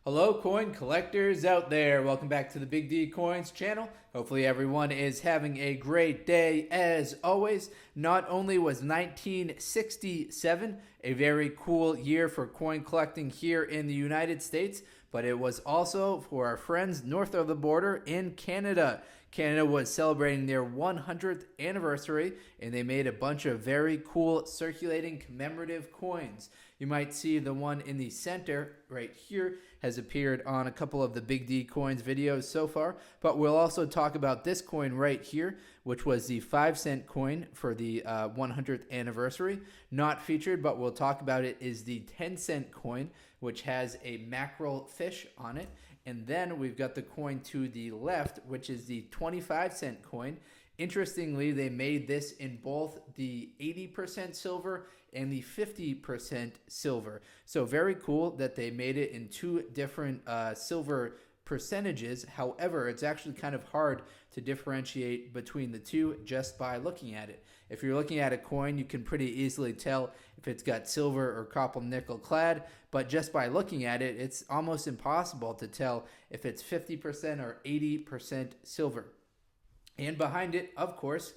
Hello coin collectors out there, welcome back to the Big D Coins channel. Hopefully everyone is having a great day as always. Not only was 1967 a very cool year for coin collecting here in the United States, but it was also for our friends north of the border in Canada. Canada was celebrating their 100th anniversary and they made a bunch of very cool circulating commemorative coins. You might see the one in the center right here has appeared on a couple of the Big D Coins videos so far, but we'll also talk about this coin right here, which was the 5-cent coin for the 100th anniversary. Not featured, but we'll talk about it, is the 10-cent coin, which has a mackerel fish on it. And then we've got the coin to the left, which is the 25-cent coin. Interestingly, they made this in both the 80% silver and the 50% silver. So very cool that they made it in two different silver percentages. However, it's actually kind of hard to differentiate between the two just by looking at it. If you're looking at a coin, you can pretty easily tell if it's got silver or copper nickel clad, but just by looking at it, it's almost impossible to tell if it's 50% or 80% silver. And behind it, of course,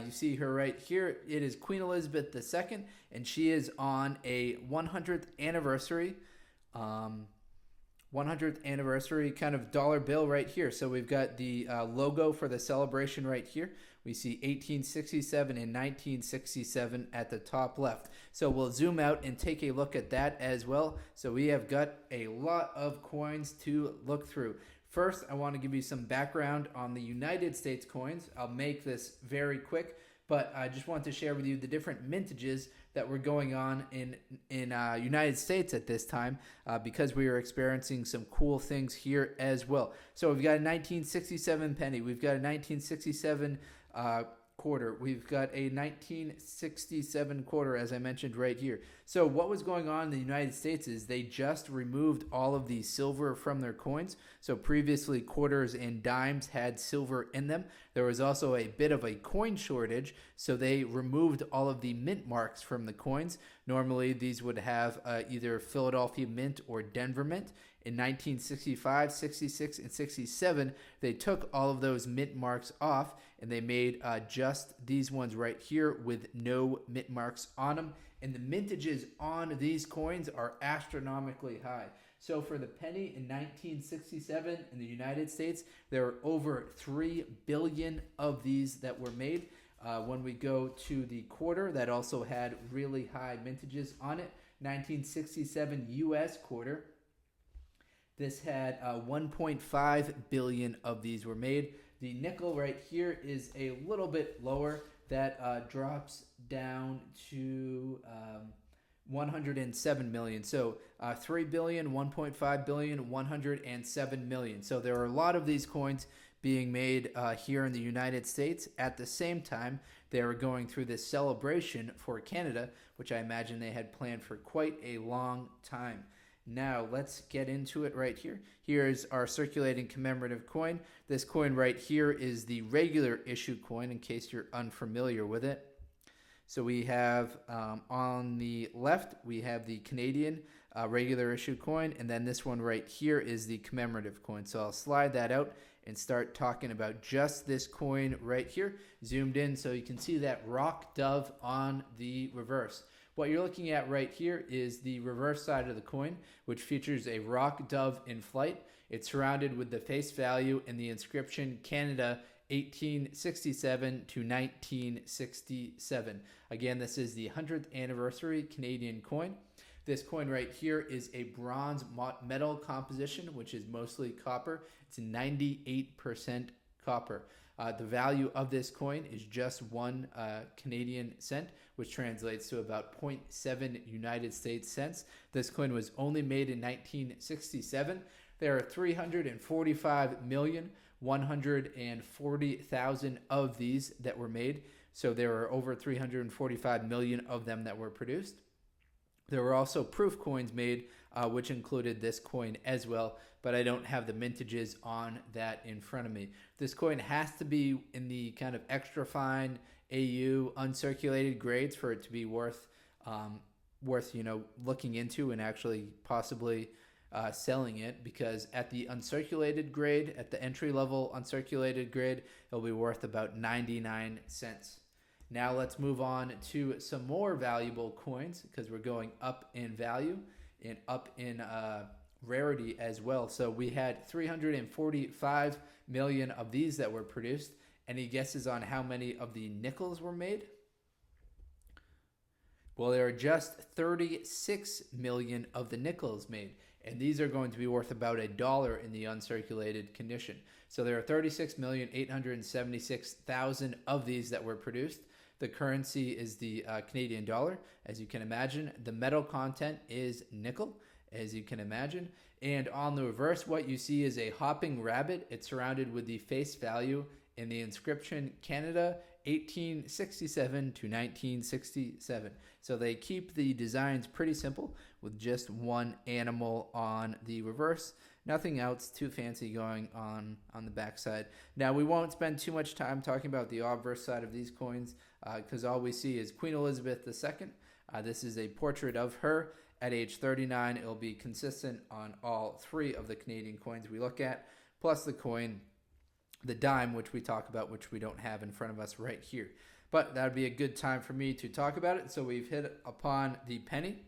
you see her right here. It is Queen Elizabeth II, and she is on a 100th anniversary 100th anniversary kind of dollar bill right here. So we've got the logo for the celebration right here. We see 1867 and 1967 at the top left. So we'll zoom out and take a look at that as well. So we have got a lot of coins to look through. First, I want to give you some background on the United States coins. I'll make this very quick, but I just want to share with you the different mintages that were going on in United States at this time because we are experiencing some cool things here as well. So we've got a 1967 penny. We've got a 1967 quarter. We've got a 1967 quarter, as I mentioned right here. So what was going on in the United States is they just removed all of the silver from their coins. So previously quarters and dimes had silver in them. There was also a bit of a coin shortage, so they removed all of the mint marks from the coins. Normally these would have either Philadelphia Mint or Denver Mint. In 1965, 66, and 67, they took all of those mint marks off and they made just these ones right here with no mint marks on them. And the mintages on these coins are astronomically high. So for the penny in 1967 in the United States, there are over 3 billion of these that were made. When we go to the quarter, that also had really high mintages on it. 1967 US quarter. This had 1.5 billion of these were made. The nickel right here is a little bit lower. That drops down to 107 million. So 3 billion, 1.5 billion, 107 million. So there are a lot of these coins being made here in the United States. At the same time, they were going through this celebration for Canada, which I imagine they had planned for quite a long time. Now, let's get into it right here. Here's our circulating commemorative coin. This coin right here is the regular issue coin, in case you're unfamiliar with it. So we have on the left, we have the Canadian regular issue coin, and then this one right here is the commemorative coin. So I'll slide that out and start talking about just this coin right here, zoomed in so you can see that rock dove on the reverse. What you're looking at right here is the reverse side of the coin, which features a rock dove in flight. It's surrounded with the face value and the inscription Canada 1867 to 1967. Again, this is the 100th anniversary Canadian coin. This coin right here is a bronze metal composition, which is mostly copper. It's 98% copper. The value of this coin is just 1 Canadian cent, which translates to about 0.7 United States cents. This coin was only made in 1967. There are 345,140,000 of these that were made. So there are over 345 million of them that were produced. There were also proof coins made, which included this coin as well, but I don't have the mintages on that in front of me. This coin has to be in the kind of extra fine AU uncirculated grades for it to be worth looking into and actually possibly selling it, because at the uncirculated grade, at the entry level uncirculated grade, it'll be worth about 99 cents. Now let's move on to some more valuable coins, because we're going up in value and up in rarity as well. So we had 345 million of these that were produced. Any guesses on how many of the nickels were made? Well, there are just 36 million of the nickels made, and these are going to be worth about $1 in the uncirculated condition. So there are 36,876,000 of these that were produced. The currency is the Canadian dollar, as you can imagine. The metal content is nickel, as you can imagine. And on the reverse, what you see is a hopping rabbit. It's surrounded with the face value in the inscription Canada 1867 to 1967. So they keep the designs pretty simple with just one animal on the reverse. Nothing else too fancy going on the backside. Now, we won't spend too much time talking about the obverse side of these coins, because all we see is Queen Elizabeth II. This is a portrait of her at age 39. It'll be consistent on all three of the Canadian coins we look at, plus the coin, the dime, which we talk about, which we don't have in front of us right here. But that would be a good time for me to talk about it. So we've hit upon the penny.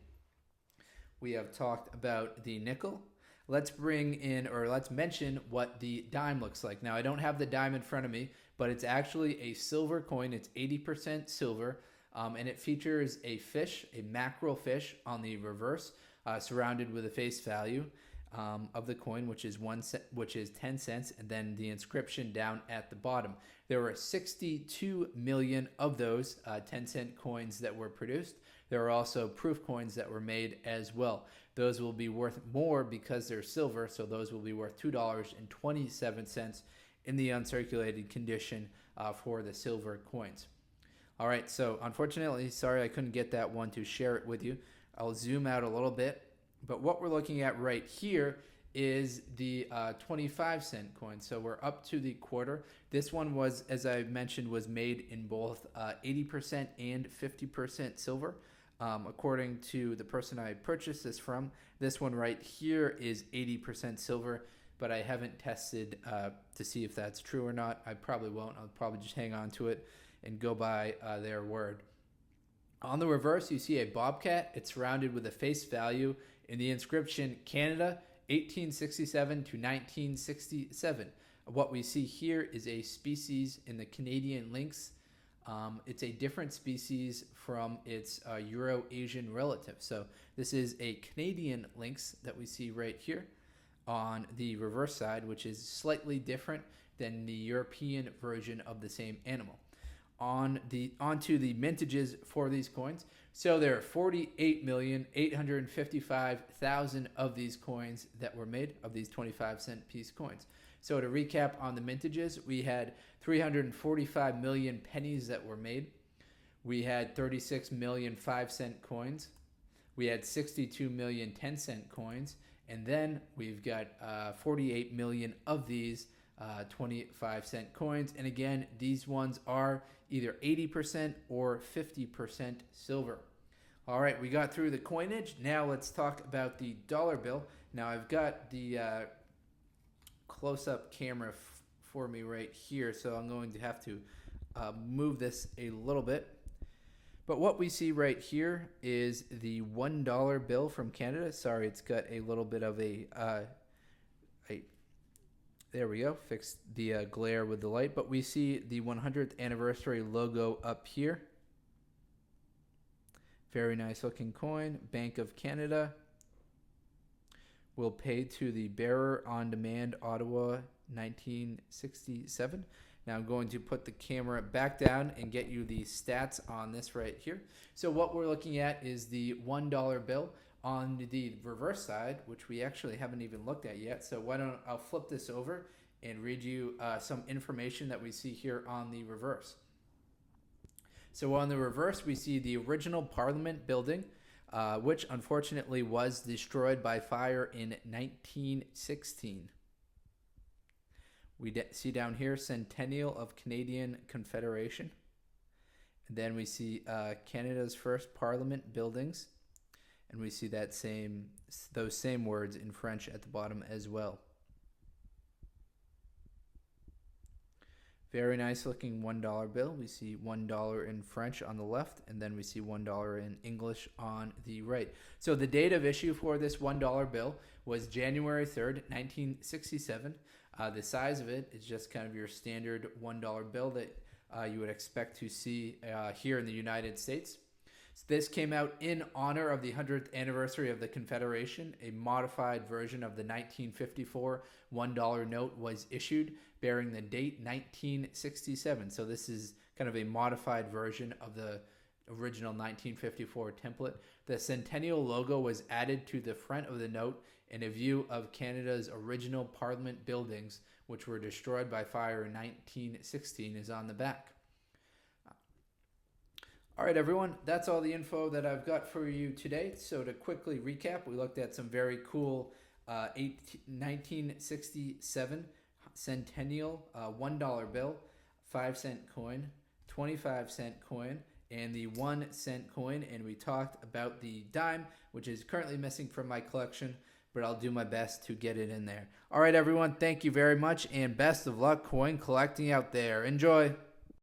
We have talked about the nickel. Let's bring in, or let's mention what the dime looks like. Now, I don't have the dime in front of me, but it's actually a silver coin. It's 80% silver, and it features a fish, a mackerel fish on the reverse, surrounded with a face value of the coin, which is 10 cents, and then the inscription down at the bottom. There were 62 million of those 10-cent coins that were produced. There are also proof coins that were made as well. Those will be worth more because they're silver, so those will be worth $2.27 in the uncirculated condition for the silver coins. All right, so unfortunately, sorry I couldn't get that one to share it with you. I'll zoom out a little bit. But what we're looking at right here is the 25-cent coin. So we're up to the quarter. This one was, as I mentioned, was made in both 80% and 50% silver. According to the person I purchased this from, this one right here is 80% silver, but I haven't tested to see if that's true or not. I probably won't. I'll probably just hang on to it and go by their word. On the reverse, you see a bobcat. It's surrounded with a face value in the inscription Canada 1867 to 1967. What we see here is a species in the Canadian lynx. It's a different species from its Euro-Asian relative. So this is a Canadian lynx that we see right here on the reverse side, which is slightly different than the European version of the same animal. Onto the mintages for these coins. So there are 48,855,000 of these coins that were made, of these 25-cent piece coins. So to recap on the mintages, we had 345 million pennies that were made. We had 36 million 5-cent coins. We had 62 million 10-cent coins. And then we've got 48 million of these 25-cent coins. And again, these ones are either 80% or 50% silver. All right, we got through the coinage. Now let's talk about the dollar bill. Now I've got the close-up camera for me right here, so I'm going to have to move this a little bit. But what we see right here is the $1 bill from Canada. Sorry, it's got a little bit of a there we go, fixed the glare with the light. But we see the 100th anniversary logo up here. Very nice looking coin. Bank of Canada. Will pay to the bearer on demand, Ottawa, 1967. Now I'm going to put the camera back down and get you the stats on this right here. So what we're looking at is the $1 bill. On the reverse side, which we actually haven't even looked at yet. So I'll flip this over and read you some information that we see here on the reverse. So on the reverse, we see the original Parliament building, which unfortunately was destroyed by fire in 1916. We see down here Centennial of Canadian Confederation. And then we see Canada's first Parliament buildings. And we see those same words in French at the bottom as well. Very nice looking $1 bill. We see $1 in French on the left, and then we see $1 in English on the right. So the date of issue for this $1 bill was January 3rd, 1967. The size of it is just kind of your standard $1 bill that you would expect to see here in the United States. So this came out in honor of the 100th anniversary of the Confederation. A modified version of the 1954 $1 note was issued, bearing the date 1967. So this is kind of a modified version of the original 1954 template. The Centennial logo was added to the front of the note, and a view of Canada's original Parliament buildings, which were destroyed by fire in 1916, is on the back. All right, everyone, that's all the info that I've got for you today. So to quickly recap, we looked at some very cool 1967 Centennial $1 bill, 5-cent coin, 25-cent coin, and the 1-cent coin. And we talked about the dime, which is currently missing from my collection, but I'll do my best to get it in there. All right, everyone, thank you very much, and best of luck coin collecting out there. Enjoy.